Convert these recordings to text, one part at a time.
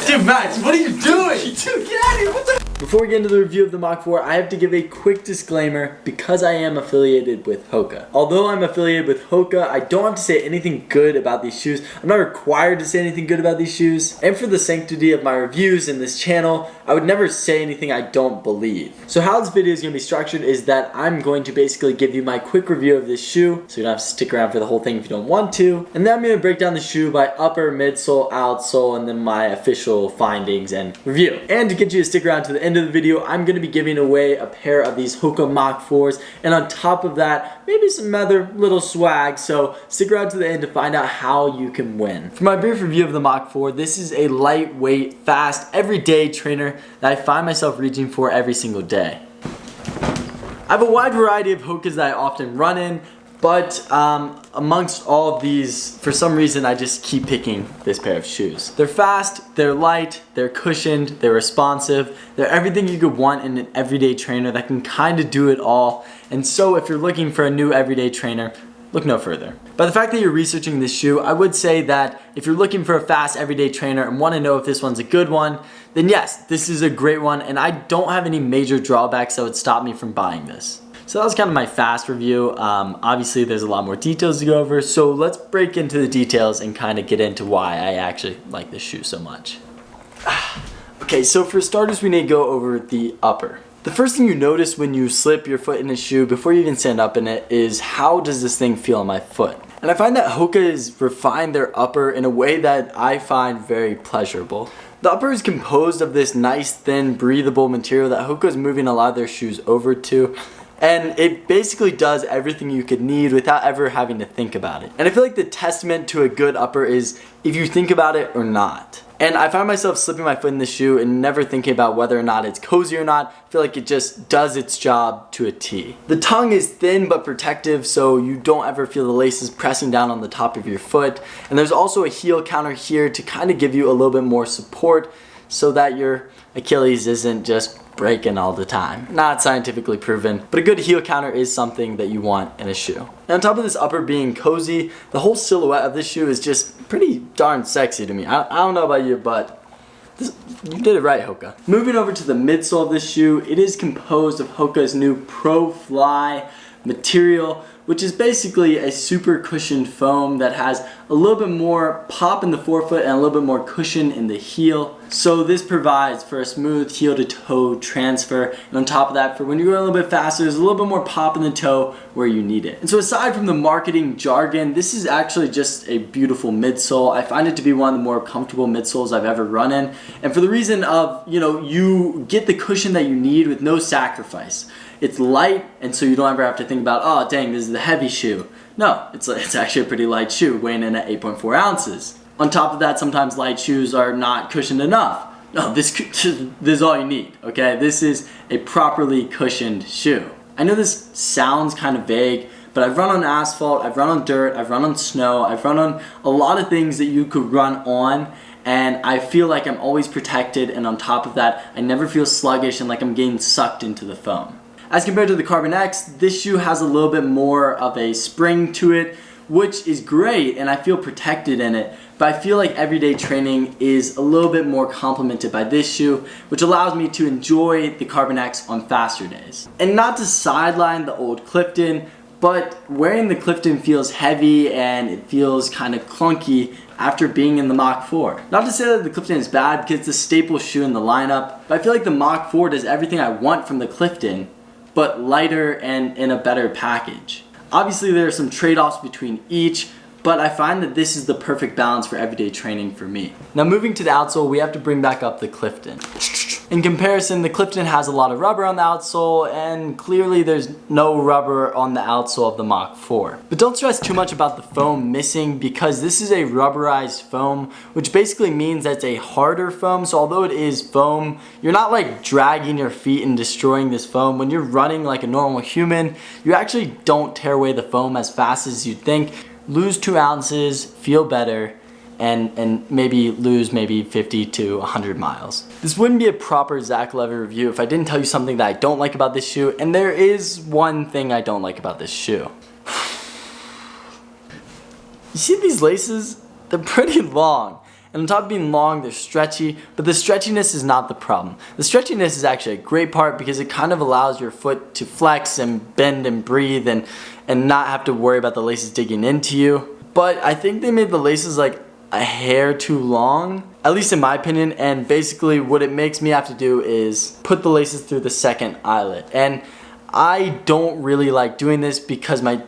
Dude, Max, what are you doing? Dude, get out of here. What the? Before we get into the review of the Mach 4, I have to give a quick disclaimer because I am affiliated with Hoka. Although I'm affiliated with Hoka, I don't have to say anything good about these shoes. I'm not required to say anything good about these shoes. And for the sanctity of my reviews in this channel, I would never say anything I don't believe. So how this video is going to be structured is that I'm going to basically give you my quick review of this shoe, so you don't have to stick around for the whole thing if you don't want to. And then I'm going to break down the shoe by upper, midsole, outsole, and then my official findings and review. And to get you to stick around to the end of the video, I'm going to be giving away a pair of these Hoka Mach 4s, and on top of that, maybe some other little swag, so stick around to the end to find out how you can win. For my brief review of the Mach 4, this is a lightweight, fast, everyday trainer that I find myself reaching for every single day. I have a wide variety of Hokas that I often run in, but amongst all of these, for some reason, I just keep picking this pair of shoes. They're fast, they're light, they're cushioned, they're responsive, they're everything you could want in an everyday trainer that can kind of do it all. And so if you're looking for a new everyday trainer, look no further. By the fact that you're researching this shoe, I would say that if you're looking for a fast everyday trainer and want to know if this one's a good one, then yes, this is a great one, and I don't have any major drawbacks that would stop me from buying this. So that was kind of my fast review. Obviously there's a lot more details to go over, so let's break into the details and kind of get into why I actually like this shoe so much. Okay, so for starters we need to go over the upper. The first thing you notice when you slip your foot in a shoe before you even stand up in it is how does this thing feel on my foot? And I find that Hoka has refined their upper in a way that I find very pleasurable. The upper is composed of this nice, thin, breathable material that Hoka is moving a lot of their shoes over to. And it basically does everything you could need without ever having to think about it. And I feel like the testament to a good upper is if you think about it or not. And I find myself slipping my foot in the shoe and never thinking about whether or not it's cozy or not. I feel like it just does its job to a T. The tongue is thin but protective, so you don't ever feel the laces pressing down on the top of your foot. And there's also a heel counter here to kind of give you a little bit more support so that your Achilles isn't just breaking all the time. Not scientifically proven, but a good heel counter is something that you want in a shoe. And on top of this upper being cozy, the whole silhouette of this shoe is just pretty darn sexy to me. I don't know about you, but you did it right, Hoka. Moving over to the midsole of this shoe, it is composed of Hoka's new Pro Fly material, which is basically a super cushioned foam that has a little bit more pop in the forefoot and a little bit more cushion in the heel. So this provides for a smooth heel to toe transfer, and on top of that, for when you go a little bit faster, there's a little bit more pop in the toe where you need it. And so aside from the marketing jargon, this is actually just a beautiful midsole. I find it to be one of the more comfortable midsoles I've ever run in, and for the reason of, you get the cushion that you need with no sacrifice. It's light, and so you don't ever have to think about, oh dang, this is the heavy shoe. No, it's actually a pretty light shoe, weighing in at 8.4 ounces. On top of that, sometimes light shoes are not cushioned enough. No, this is all you need, okay? This is a properly cushioned shoe. I know this sounds kind of vague, but I've run on asphalt, I've run on dirt, I've run on snow, I've run on a lot of things that you could run on, and I feel like I'm always protected, and on top of that, I never feel sluggish and like I'm getting sucked into the foam. As compared to the Carbon X, this shoe has a little bit more of a spring to it, which is great, and I feel protected in it, but I feel like everyday training is a little bit more complemented by this shoe, which allows me to enjoy the Carbon X on faster days. And not to sideline the old Clifton, but wearing the Clifton feels heavy and it feels kind of clunky after being in the Mach 4. Not to say that the Clifton is bad because it's a staple shoe in the lineup, but I feel like the Mach 4 does everything I want from the Clifton, but lighter and in a better package. Obviously there are some trade-offs between each, but I find that this is the perfect balance for everyday training for me. Now moving to the outsole, we have to bring back up the Clifton. In comparison, the Clifton has a lot of rubber on the outsole, and clearly there's no rubber on the outsole of the Mach 4. But don't stress too much about the foam missing, because this is a rubberized foam, which basically means that it's a harder foam. So although it is foam, you're not like dragging your feet and destroying this foam. When you're running like a normal human, you actually don't tear away the foam as fast as you'd think. Lose 2 ounces, feel better, and maybe lose 50 to 100 miles. This wouldn't be a proper Zach Levitt review if I didn't tell you something that I don't like about this shoe, and there is one thing I don't like about this shoe. You see these laces? They're pretty long, And on top of being long, they're stretchy, but the stretchiness is not the problem. The stretchiness is actually a great part because it kind of allows your foot to flex and bend and breathe and not have to worry about the laces digging into you. But I think they made the laces like a hair too long, at least in my opinion, and basically what it makes me have to do is put the laces through the second eyelet. And I don't really like doing this because my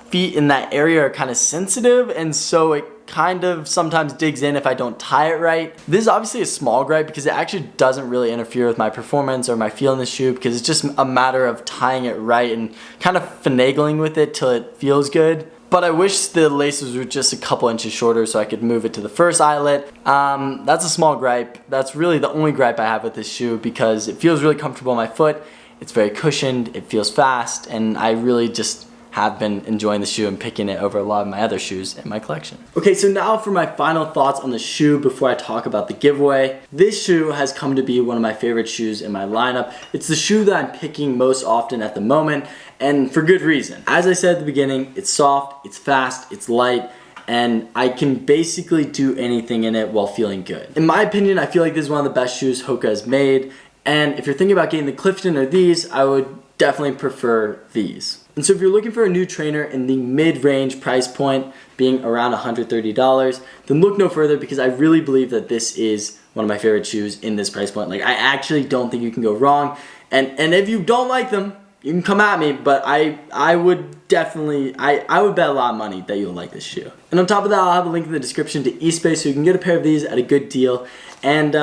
feet in that area are kind of sensitive, and so it kind of sometimes digs in if I don't tie it right. This is obviously a small gripe because it actually doesn't really interfere with my performance or my feel in the shoe, because it's just a matter of tying it right and kind of finagling with it till it feels good. But I wish the laces were just a couple inches shorter so I could move it to the first eyelet. That's a small gripe. That's really the only gripe I have with this shoe because it feels really comfortable on my foot. It's very cushioned, it feels fast, and I really just have been enjoying the shoe and picking it over a lot of my other shoes in my collection. Okay, so now for my final thoughts on the shoe before I talk about the giveaway. This shoe has come to be one of my favorite shoes in my lineup. It's the shoe that I'm picking most often at the moment, and for good reason. As I said at the beginning, it's soft, it's fast, it's light, and I can basically do anything in it while feeling good. In my opinion, I feel like this is one of the best shoes Hoka has made, and if you're thinking about getting the Clifton or these, I would definitely prefer these. And so if you're looking for a new trainer in the mid-range price point, being around $130, then look no further because I really believe that this is one of my favorite shoes in this price point. Like, I actually don't think you can go wrong. And if you don't like them, you can come at me, but I would definitely, I would bet a lot of money that you'll like this shoe. And on top of that, I'll have a link in the description to eSpace so you can get a pair of these at a good deal. And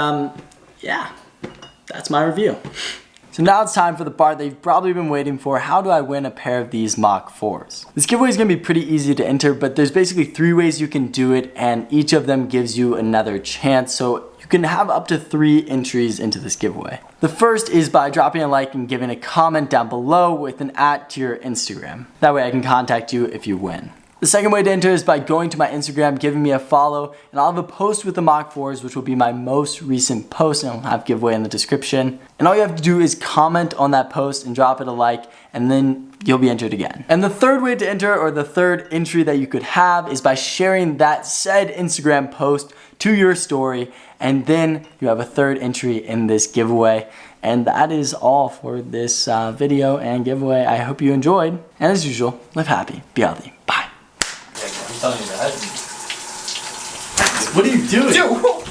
yeah, that's my review. So now it's time for the part that you've probably been waiting for. How do I win a pair of these Mach 4s? This giveaway is going to be pretty easy to enter, but there's basically 3 ways you can do it, and each of them gives you another chance. So you can have up to 3 entries into this giveaway. The first is by dropping a like and giving a comment down below with an @ to your Instagram. That way I can contact you if you win. The second way to enter is by going to my Instagram, giving me a follow, and I'll have a post with the Mach 4s, which will be my most recent post, and I'll have giveaway in the description. And all you have to do is comment on that post and drop it a like, and then you'll be entered again. And the third way to enter, or the third entry that you could have, is by sharing that said Instagram post to your story, and then you have a third entry in this giveaway. And that is all for this video and giveaway. I hope you enjoyed, and as usual, live happy, be healthy, bye. I'm telling you that. What are you doing? Dude.